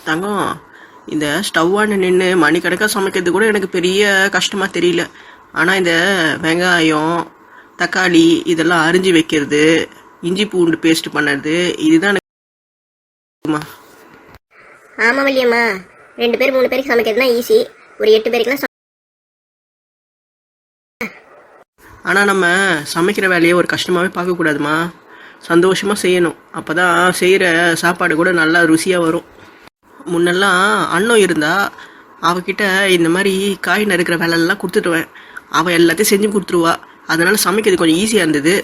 தங்கம், இந்த ஸ்டவ்வான நின்று மணிக்கணக்காக சமைக்கிறது கூட எனக்கு பெரிய கஷ்டமாக தெரியல. ஆனால் இந்த வெங்காயம், தக்காளி இதெல்லாம் அரிஞ்சு வைக்கிறது, இஞ்சி பூண்டு பேஸ்ட் பண்ணுறது, இதுதான் எனக்கு. ஆமாம் வள்ளியம்மா, 2 பேர் 3 பேருக்கு சமைக்கிறதுனா ஈஸி. ஒரு 8 பேருக்குலாம் ஆனால் நம்ம சமைக்கிற வேலையை ஒரு கஷ்டமாகவே பார்க்கக்கூடாதுமா. சந்தோஷமாக செய்யணும். அப்போ தான் செய்கிற சாப்பாடு கூட நல்லா ருசியாக வரும். முன்னெல்லாம் அண்ணன் இருந்தா அவகிட்ட இந்த மாதிரி காய் நறுக்கிற வேலையெல்லாம் கொடுத்துட்டுவேன். அவள் எல்லாத்தையும் செஞ்சு கொடுத்துருவா. அதனால் சமைக்கிறது கொஞ்சம் ஈஸியாக இருந்தது.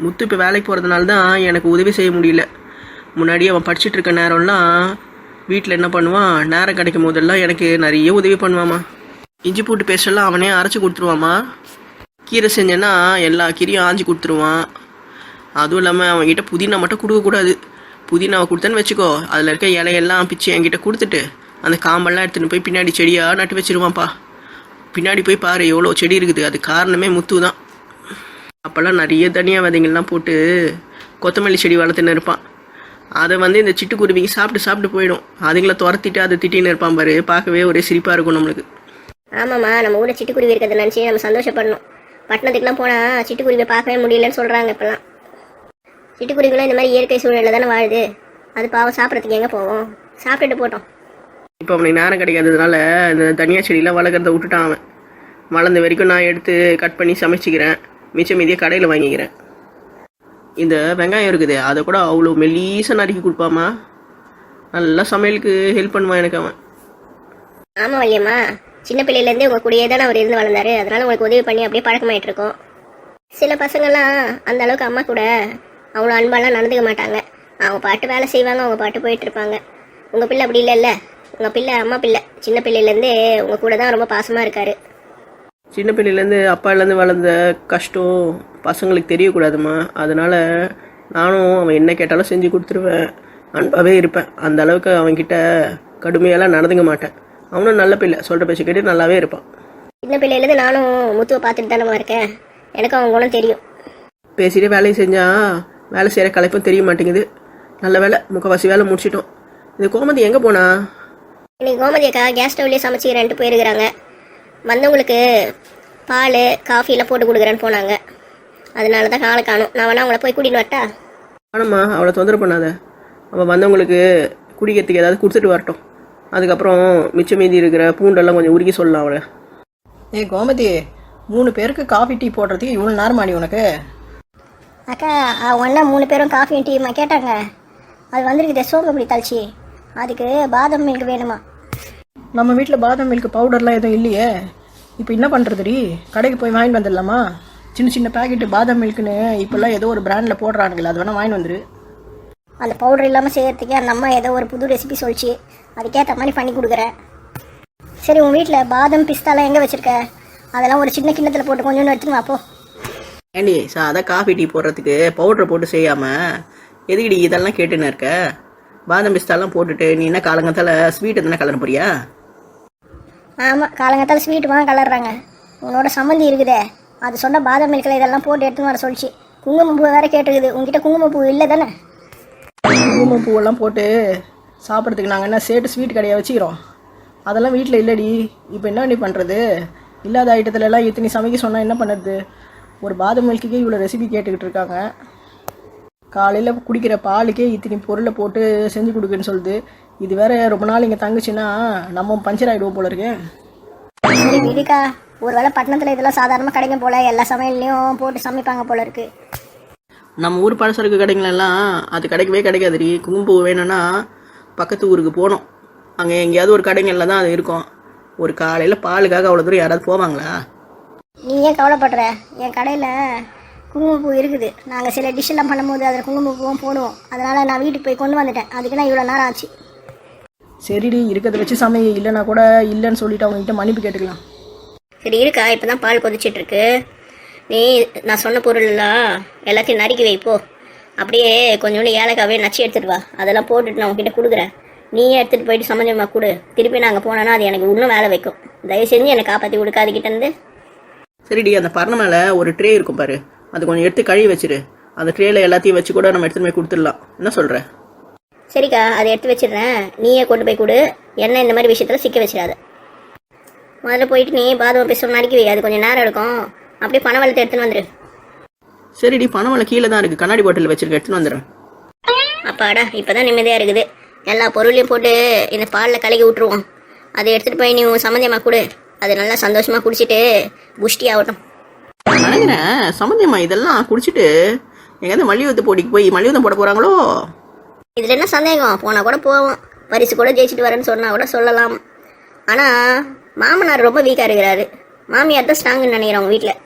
முத்து இப்போ வேலைக்கு போகிறதுனால தான் எனக்கு உதவி செய்ய முடியல. முன்னாடி அவன் படிச்சுட்டு இருக்க நேரம்லாம் வீட்டில் என்ன பண்ணுவான், நேரம் கிடைக்கும் போதெல்லாம் எனக்கு நிறைய உதவி பண்ணுவாம்மா. இஞ்சி பூட்டு பேஸ்டெல்லாம் அவனே அரைச்சி கொடுத்துருவாம்மா. கீரை செஞ்சேன்னா எல்லா கீரையும் ஆஞ்சி கொடுத்துருவான். அதுவும் இல்லாமல் அவன்கிட்ட புதினா மட்டும் கொடுக்கக்கூடாது. புதினாவை கொடுத்தேன்னு வச்சுக்கோ, அதில் இருக்க இலையெல்லாம் பிச்சு என்கிட்ட கொடுத்துட்டு அந்த காம்பெல்லாம் எடுத்துகிட்டு போய் பின்னாடி செடியாக நட்டு வச்சிருவான்ப்பா. பின்னாடி போய் பாரு எவ்வளோ செடி இருக்குது. அது காரணமே முத்து தான். அப்போல்லாம் நிறைய தனியாக விதைங்கள்லாம் போட்டு கொத்தமல்லி செடி வளர்த்துன்னு இருப்பான். அதை இந்த சிட்டுக்குருவிங்க சாப்பிட்டு போயிடும். அதுங்களை துரத்திட்டு அதை திட்டின்னு இருப்பான் பாரு. பார்க்கவே ஒரே சிரிப்பாக இருக்கும் நம்மளுக்கு. ஆமாம்மா, நம்ம ஊரில் சிட்டுக்குருவி இருக்கிறத நினச்சி நம்ம சந்தோஷப்படணும். பட்டணத்துக்குலாம் போனால் சிட்டுக்குருவியை பார்க்கவே முடியலன்னு சொல்கிறாங்க இப்போல்லாம். சிட்டுக்குருவிகளும் இந்த மாதிரி இயற்கை சூழலில் தானே வாழுது. அது பாவம் சாப்பிட்றதுக்கு எங்கே போவோம், சாப்பிட்டுட்டு போட்டோம். இப்போ அவனுக்கு நேரம் கிடைக்காததுனால இந்த தனியாக செடியெலாம் வளர்க்குறத விட்டுட்டான் அவன். வளர்ந்த வரைக்கும் நான் எடுத்து கட் பண்ணி சமைச்சிக்கிறேன். மிச்சம் மீதியை கடையில் வாங்கிக்கிறேன். இந்த வெங்காயம் இருக்குது, அதை கூட அவ்வளோ மெல்லீசாக நறுக்கி கொடுப்பாமா. நல்லா சமையலுக்கு ஹெல்ப் பண்ணுவான் எனக்கு அவன். ஆமாம் வள்ளியம்மா, சின்ன பிள்ளையிலேருந்தே உங்கள் கூடயே தானே அவர் இருந்து வளர்ந்தாரு. அதனால் உங்களுக்கு உதவி பண்ணி அப்படியே பழக்கமாயிட்டு இருக்கோம். சில பசங்கள்லாம் அந்த அளவுக்கு அம்மா கூட அவ்வளோ அன்பாலாம் நடந்துக்க மாட்டாங்க. அவங்க பாட்டு வேலை செய்வாங்க, அவங்க பாட்டு போயிட்டுருப்பாங்க. உங்கள் பிள்ளை அப்படி இல்லைல்ல. உங்கள் பிள்ளை அம்மா பிள்ளை, சின்ன பிள்ளையிலேருந்தே உங்கள் கூட தான் ரொம்ப பாசமாக இருக்கார். சின்ன பிள்ளையிலேருந்து அப்பாலேருந்து வளர்ந்த கஷ்டம் பசங்களுக்கு தெரியக்கூடாதுமா. அதனால் நானும் அவன் என்ன கேட்டாலும் செஞ்சு கொடுத்துருவேன். அன்பாகவே இருப்பேன். அந்த அளவுக்கு அவன்கிட்ட கடுமையெல்லாம் நடந்துக்க மாட்டேன். அவனும் நல்ல பிள்ளை, சொல்கிற பேச்சு கேட்டு நல்லாவே இருப்பான். சின்ன பிள்ளையிலேருந்து நானும் முத்துவை பார்த்துட்டு தானே இருக்கேன். எனக்கு அவங்க குணம் தெரியும். பேசிட்டு வேலையை செஞ்சால் வேலை செய்கிற கலைப்பும் தெரிய மாட்டேங்குது. நல்ல வேலை, முக்கால்வாசி வேலை முடிச்சிட்டோம். இது கோமதி எங்கே போனா? இன்னைக்கு கோமதி அக்கா கேஸ் ஸ்டவ்லேயே சமைச்சிக்கிறேன்ட்டு போயிருக்கிறாங்க. வந்தவங்களுக்கு பால் காஃபிலாம் போட்டு கொடுக்குறேன்னு போனாங்க. அதனால தான் காலை காணும். நான் வேணா அவங்கள போய் கூட்டின்னு வரட்டா? ஆனம்மா, அவளை தொந்தரவு பண்ணாத. அவள் வந்தவங்களுக்கு குடிக்கிறதுக்கு ஏதாவது கொடுத்துட்டு வரட்டும். அதுக்கப்புறம் மிச்சம் மீதி இருக்கிற பூண்டெல்லாம் கொஞ்சம் உருக்கி சொல்லலாம் அவளை. கோமதி, 3 பேருக்கு காஃபி டீ போடுறதுக்கு இவ்வளோ நேரம் ஆடி உனக்கு? அக்கா, ஒன்றா 3 பேரும் காஃபி டீமா கேட்டாங்க. அது வந்துருக்குது சோம்பப்படி தாளிச்சி. அதுக்கு பாதாம் மில்க் வேணுமா? நம்ம வீட்டில் பாதாம் மில்க் பவுடர்லாம் எதுவும் இல்லையே. இப்போ என்ன பண்ணுறதுடி? கடைக்கு போய் வாங்கிட்டு வந்துடலாமா? சின்ன சின்ன பேக்கெட்டு பாதாம் மில்க்குன்னு இப்போல்லாம் ஏதோ ஒரு பிராண்டில் போடுறானுங்களே, அது வேணால் வாங்கிட்டு வந்துரு. அந்த பவுடர் இல்லாமல் செய்யறதுக்கு அந்த அம்மா ஏதோ ஒரு புது ரெசிபி சொல்லிச்சு. அதுக்கேற்ற மாதிரி பண்ணி கொடுக்குறேன். சரி, உன் வீட்டில் பாதாம் பிஸ்தாலாம் எங்கே வச்சுருக்க? அதெல்லாம் ஒரு சின்ன கிண்ணத்தில் போட்டு கொஞ்சோண்டு எடுத்துங்க. அப்போ ஏண்டி, சாதா காஃபி டீ போடுறதுக்கு பவுடரை போட்டு செய்யாமல் எதுக்கடி இதெல்லாம் கேட்டுன்னு இருக்க? பாதாம் பிஸ்தாலாம் போட்டுட்டு நீ என்ன காலங்கத்தால் ஸ்வீட் எதுனா கலர போறியா? ஆமாம், காலங்கத்தால் ஸ்வீட்டு வாங்க கலர்றாங்க. உன்னோட சம்மந்தி இருக்குதே, அது சொன்ன பாதாம் மில்கில் இதெல்லாம் போட்டு எடுத்துன்னு வர சொல்லிச்சு. குங்குமப்பூ வேறு கேட்டுருக்குது. உங்ககிட்ட குங்குமப்பூ இல்லை தானே? குங்குமப்பூவெல்லாம் போட்டு சாப்பிட்றதுக்கு நாங்கள் என்ன சேட்டு ஸ்வீட் கடையை வச்சுக்கிறோம்? அதெல்லாம் வீட்டில் இல்லடி. இப்போ என்ன நீ பண்ணுறது? இல்லாத ஐட்டத்துலலாம் இத்தனை சமைக்க சொன்னால் என்ன பண்ணுறது? ஒரு பாதாம் மில்க்குக்கே இவ்வளோ ரெசிபி கேட்டுக்கிட்டு இருக்காங்க. காலையில் குடிக்கிற பாலுக்கே இத்தனை பொருளை போட்டு செஞ்சு கொடுக்குன்னு சொல்லுது. இது வேற ரொம்ப நாள் இங்கே தங்குச்சுன்னா நம்ம பஞ்சர் ஆகிடுவோம் போல இருக்கு. சரி விடுக்கா, ஒரு வேளை பட்டணத்தில் இதெல்லாம் சாதாரணமாக கிடைக்கும் போல் எல்லா சமையல்லையும் போட்டு சமைப்பாங்க போல இருக்கு. நம்ம ஊர் பலசரக்கு கடைங்களெல்லாம் அது கிடைக்கவே கிடைக்காதுடி. குங்குமப்பூ வேணும்னா பக்கத்து ஊருக்கு போகணும். அங்கே எங்கேயாவது ஒரு கடைங்களில் தான் அது இருக்கும். ஒரு காலையில் பாலுக்காக அவ்வளோ தூரம் யாராவது போவாங்களா? நீ ஏன் கவலைப்படுற? என் கடையில் குங்குமப்பூ இருக்குது. நாங்கள் சில டிஷ்ஷெல்லாம் பண்ணும்போது அதில் குங்குமப்பூவும் போடுவோம். அதனால் நான் வீட்டுக்கு போய் கொண்டு வந்துட்டேன். அதுக்கு நான் இவ்வளோ நேரம் ஆச்சு. சரிடி, இருக்கிறத வச்சு சமைய. இல்லைன்னா கூட இல்லைன்னு சொல்லிட்டு அவங்ககிட்ட மன்னிப்பு கேட்டுக்கலாம். சரி இருக்கா, இப்போ தான் பால் கொதிச்சிட்ருக்கு. நீ நான் சொன்ன பொருள்லாம் எல்லாத்தையும் நறுக்கி வைப்போ. அப்படியே கொஞ்சோண்டு ஏலக்காவே நச்சு எடுத்துகிட்டு வா. அதெல்லாம் போட்டுட்டு நான் உங்ககிட்ட கொடுக்குறேன். நீயே எடுத்துகிட்டு போயிட்டு சமைஞ்சமா கொடு. திருப்பி நாங்கள் போனோன்னா அது எனக்கு இன்னும் வேலை வைக்கும். தயவு செஞ்சு என்னை காப்பாற்றி கொடுக்காதுக்கிட்டேருந்து. சரிடி, அந்த பரண மேலே ஒரு ட்ரே இருக்கும் பாரு, அது கொஞ்சம் எடுத்து கழுவி வச்சிரு. அந்த ட்ரேயில் எல்லாத்தையும் வச்சு கூட நம்ம எடுத்துகிட்டு போய் கொடுத்துடலாம். என்ன சொல்கிற? சரிக்கா, அதை எடுத்து வச்சிடுறேன். நீயே கொண்டு போய் கொடு. என்ன இந்த மாதிரி விஷயத்தில் சிக்க வச்சிடாத. முதல்ல போயிட்டு நீ பாதம் பேச நறுக்கி வை. அது கொஞ்சம் நேரம் எடுக்கும். அப்படியே பண வெள்ளத்தை எடுத்துன்னு வந்துடு. சரிடி, பணவளை கீழே தான் இருக்குது, கண்ணாடி பாட்டில் வச்சிருக்க, எடுத்துன்னு வந்துடுறேன். அப்பாடா, இப்போ தான் நிம்மதியாக இருக்குது. எல்லா பொருளையும் போட்டு இந்த பாலில் கலக்கி விட்ருவோம். அதை எடுத்துகிட்டு போய் நீ உன் சம்மந்தியமாக கொடு. அது நல்லா சந்தோஷமாக குடிச்சிட்டு புஷ்டி ஆகட்டும். நான் நினைக்கிறேன் சம்மந்தியம்மா இதெல்லாம் குடிச்சிட்டு எங்கேயாவது மல்யுத்த போட்டிக்கு போய் மல்யுத்தம் போட போகிறாங்களோ? இதில் என்ன சந்தேகம்? போனால் கூட போவோம். பரிசு கூட ஜெயிச்சுட்டு வரேன்னு சொன்னால் கூட சொல்லலாம். ஆனால் மாமனார் ரொம்ப வீக்காக இருக்கிறாரு. மாமியார் தான் ஸ்ட்ராங்குன்னு நினைக்கிறேன் அவங்க வீட்டில்.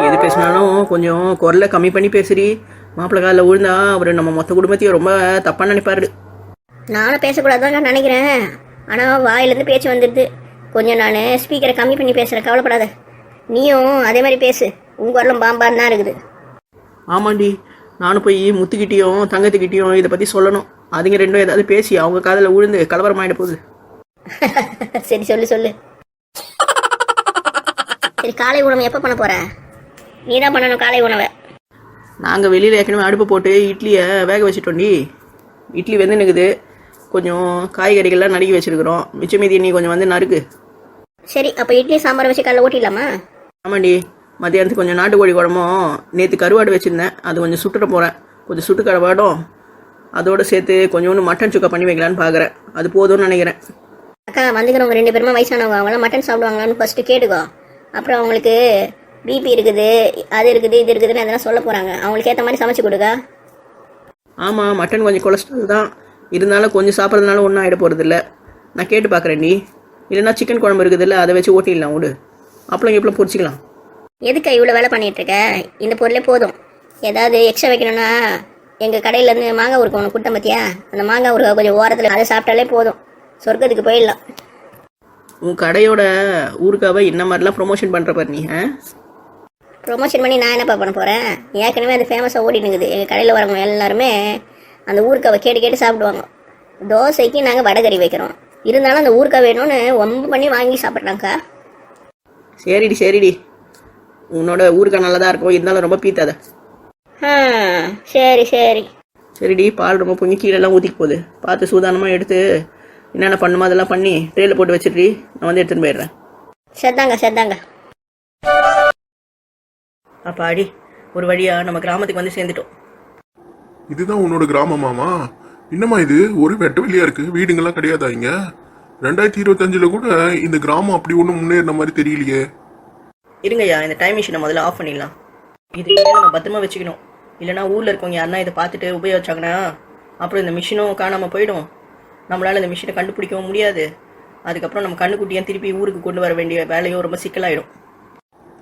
எது பேசினாலும் கொஞ்சம் குரலை கம்மி பண்ணி பேசுறி. மாப்பிள்ளை காலில் விழுந்தா அவர் நம்ம மொத்த குடும்பத்தையும் ரொம்ப தப்பாக நினைப்பாரு. நானும் பேசக்கூடாதுதாங்க நினைக்கிறேன். ஆனால் வாயிலேருந்து பேச்சு வந்துடுது. கொஞ்சம் நான் ஸ்பீக்கரை கம்மி பண்ணி பேசுகிறேன், கவலைப்படாத. நீயும் அதே மாதிரி பேசு. உங்கள் குரலும் பாம்பான்னு தான் இருக்குது. ஆமாண்டி, நானும் போய் முத்துக்கிட்டேயும் தங்கத்துக்கிட்டேயும் இதை பற்றி சொல்லணும். அதுங்க ரெண்டும் ஏதாவது பேசி அவங்க காதில் விழுந்து கலவரமாயிட போகுது. சரி, சொல்லு. சரி, காலை உணவு எப்போ பண்ண போற? நீ தான் பண்ணணும் காலை உணவை. நாங்கள் வெளியில் ஏற்கனவே அடுப்பு போட்டு இட்லியை வேக வச்சுட்டோண்டி. இட்லி வெந்து நிற்குது. கொஞ்சம் காய்கறிகள்லாம் நறுக்கி வச்சுருக்குறோம். மிச்ச மீதி நீ கொஞ்சம் வந்து நறுக்கு. சரி, அப்போ இட்லி சாம்பார் வச்சு காலைல ஓட்டிடலாமா? ஆமாண்டி, மத்தியானத்துக்கு கொஞ்சம் நாட்டுக்கோழி குழம்பும் நேற்று கருவாடு வச்சுருந்தேன், அது கொஞ்சம் சுட்டுட போகிறேன். கொஞ்சம் சுட்டு கருவாடும் அதோடு சேர்த்து கொஞ்சோண்டு மட்டன் சுக்கா பண்ணி வைக்கலான்னு பார்க்குறேன். அது போதும்னு நினைக்கிறேன். அக்கா, வந்துக்கிறவங்க 2 பேருமே வயசானவங்க. அவங்களாம் மட்டன் சாப்பிடுவாங்களான்னு ஃபஸ்ட்டு கேட்டுக்கோ. அப்புறம் அவங்களுக்கு பிபி இருக்குது, அது இருக்குது, இது இருக்குதுன்னு அதெல்லாம் சொல்ல போகிறாங்க. அவங்களுக்கு ஏற்ற மாதிரி சமைச்சு கொடுக்கா. ஆமாம், மட்டன் கொஞ்சம் கொலஸ்ட்ரால் தான், இருந்தாலும் கொஞ்சம் சாப்பிட்றதுனால ஒன்றும் ஆகிட போகிறதில்ல. நான் கேட்டு பார்க்குறேன்டி. இல்லைன்னா சிக்கன் குழம்பு இருக்குதுல்ல, அதை வச்சு ஓட்டிடலாம். விடு, அப்பளம் எப்பளம் பொரிச்சிக்கலாம். எதுக்கா இவ்வளோ வேலை பண்ணிகிட்ருக்க? இந்த பொருளே போதும். ஏதாவது எக்ஸ்ட்ரா வைக்கணும்னா எங்கள் கடையிலேருந்து மாங்காய் ஊருக்கு ஒன்று கொடுத்தேன் பார்த்தியா? அந்த மாங்காய் ஊருக்கா கொஞ்சம் ஓரத்தில் அதை சாப்பிட்டாலே போதும். சொர்க்கத்துக்கு போயிடலாம். உன் கடையோட ஊருக்காவை இந்த மாதிரிலாம் ப்ரொமோஷன் பண்ணுற பாரு நீ. ப்ரொமோஷன் பண்ணி நான் என்னப்பா பண்ண போகிறேன்? ஏற்கனவே அது ஃபேமஸாக ஓடினுக்குது. எங்கள் கடையில் வரவங்க எல்லாருமே அந்த ஊருக்காவை கேட்டு சாப்பிடுவாங்க. தோசைக்கு நாங்கள் வடகறி வைக்கிறோம். இருந்தாலும் அந்த ஊருக்காய் வேணும்னு ரொம்ப பண்ணி வாங்கி சாப்பிட்றாங்கக்கா. சரிடி, உன்னோட ஊருக்கா நல்லதாக இருக்கும், இருந்தாலும் ரொம்ப பீத்தாத. சரி. சரிடி, பால் ரொம்ப பொங்கி கீழெல்லாம் ஊற்றிக்கு போகுது. பார்த்து சூதானமாக எடுத்து என்னென்ன பண்ணுமோ அதெல்லாம் பண்ணி ட்ரெயிலில் போட்டு வச்சிடுறி. நான் வந்து எடுத்துன்னு போயிடுறேன். சரிதாங்க. அப்பா அடி, ஒரு வழியாக நம்ம கிராமத்துக்கு வந்து சேர்ந்துட்டோம். இதுதான் உன்னோட கிராமமாமா? என்னம்மா இது ஒரு வெட்ட வெளியா இருக்கு, வீடுங்கெல்லாம் கிடையாதா இங்க? 2025 கூட இந்த கிராமம் அப்படி ஒன்றும் முன்னேறின மாதிரி தெரியலையே. இருங்கய்யா, இந்த டைம் மிஷினை முதல்ல ஆஃப் பண்ணிடலாம். இது நம்ம பத்திரமா வச்சுக்கணும். இல்லைனா ஊரில் இருக்கவங்க யாருன்னா இதை பார்த்துட்டு உபயோகிச்சாங்கன்னா அப்புறம் இந்த மிஷினும் காணாமல் போயிடும். நம்மளால் இந்த மிஷினை கண்டுபிடிக்கவும் முடியாது. அதுக்கப்புறம் நம்ம கண்ணுக்குட்டியை திருப்பி ஊருக்கு கொண்டு வர வேண்டிய வேலையும் ரொம்ப சிக்கலாயிடும்.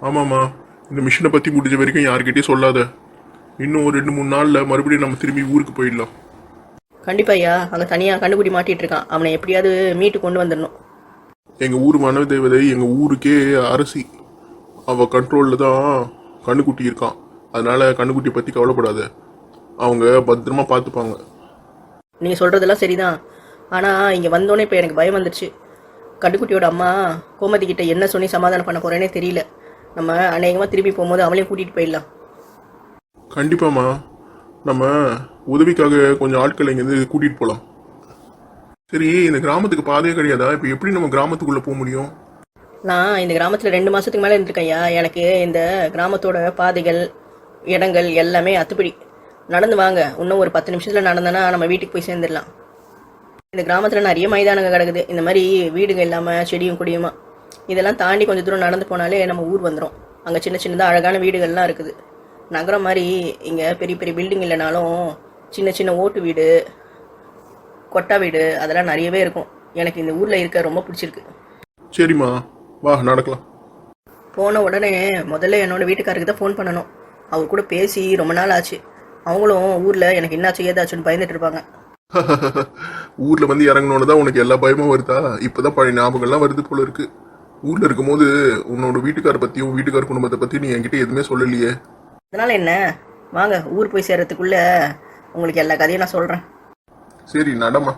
ஆமாம்மா, இந்த மிஷினை பற்றி முடிஞ்ச வரைக்கும் யார்கிட்டயும் சொல்லாத. இன்னும் ஒரு 2-3 நாளில் மறுபடியும் நம்ம திரும்பி ஊருக்கு போயிடலாம். கண்டிப்பா ஐயா, அங்கே தனியாக கண்டுக்குட்டி மாட்டிட்டு இருக்கான். அவனை எப்படியாவது மீட்டு கொண்டு வந்துடணும். எங்கள் ஊர் மனோ தேவதை எங்கள் ஊருக்கே அரசி. அவள் கண்ட்ரோலில் தான் கண்ணுக்குட்டி இருக்கான். அதனால கண்ணுக்குட்டியை பற்றி கவலைப்படாத, அவங்க பத்திரமா பார்த்துப்பாங்க. நீங்கள் சொல்கிறதெல்லாம் சரிதான். ஆனால் இங்கே வந்தோடனே இப்போ எனக்கு பயம் வந்துடுச்சு. கண்டுக்குட்டியோட அம்மா கோமதி கிட்ட என்ன சொல்லி சமாதானம் பண்ண போகிறேன்னே தெரியல. நம்ம அநேகமாக திரும்பி போகும்போது அவளையும் கூட்டிகிட்டு போயிடலாம். கண்டிப்பாம்மா, நம்ம உதவிக்காக கொஞ்சம் ஆட்களை இங்கேருந்து கூட்டிகிட்டு போகலாம். சரி, இந்த கிராமத்துக்கு பாதையே கிடையாதா? இப்போ எப்படி நம்ம கிராமத்துக்குள்ளே போக முடியும்? நான் இந்த கிராமத்தில் 2 மாதத்துக்கு மேலே இருந்திருக்கேன் ஐயா. எனக்கு இந்த கிராமத்தோட பாதைகள் இடங்கள் எல்லாமே அத்துப்படி. நடந்து வாங்க, இன்னும் ஒரு 10 நிமிஷத்தில் நடந்தேன்னா நம்ம வீட்டுக்கு போய் சேர்ந்துடலாம். இந்த கிராமத்தில் நிறைய மைதானங்கள் கிடக்குது, இந்த மாதிரி வீடுங்க இல்லாமல் செடியும் கொடியுமா. இதெல்லாம் தாண்டி கொஞ்சம் தூரம் நடந்து போனாலே நம்ம ஊர் வந்துடும். அங்கே சின்ன சின்னதாக அழகான வீடுகள்லாம் இருக்குது. நகரம் மாதிரி இங்கே பெரிய பெரிய பில்டிங் இல்லைனாலும் சின்ன சின்ன ஓட்டு வீடு, கொட்டா வீடு அதெல்லாம் நிறையவே இருக்கும். எனக்கு இந்த ஊரில் இருக்க ரொம்ப பிடிச்சிருக்கு. சரிம்மா, வா நடக்கலாம். போன உடனே முதல்ல என்னோட வீட்டுக்காரருக்கு தான் ஃபோன் பண்ணணும். அவர் கூட பேசி ரொம்ப நாள் ஆச்சு. அவங்களும் ஊரில் எனக்கு என்னாச்சு ஏதாச்சுன்னு பயந்துட்டு இருப்பாங்க. ஊரில் வந்து இறங்கணுன்னு தான் உனக்கு எல்லா பயமும் வருதா? இப்போதான் பழைய ஞாபகம்லாம் வருது போல இருக்கு. ஊரில் இருக்கும்போது உன்னோட வீட்டுக்கார பற்றியும் வீட்டுக்கார குடும்பத்தை பற்றி நீ என்கிட்ட எதுவுமே சொல்லலையே. அதனால் என்ன, வாங்க ஊர் போய் சேர்றதுக்குள்ளே உங்களுக்கு எல்லா கதையும் நான் சொல்கிறேன். சரி நடமா.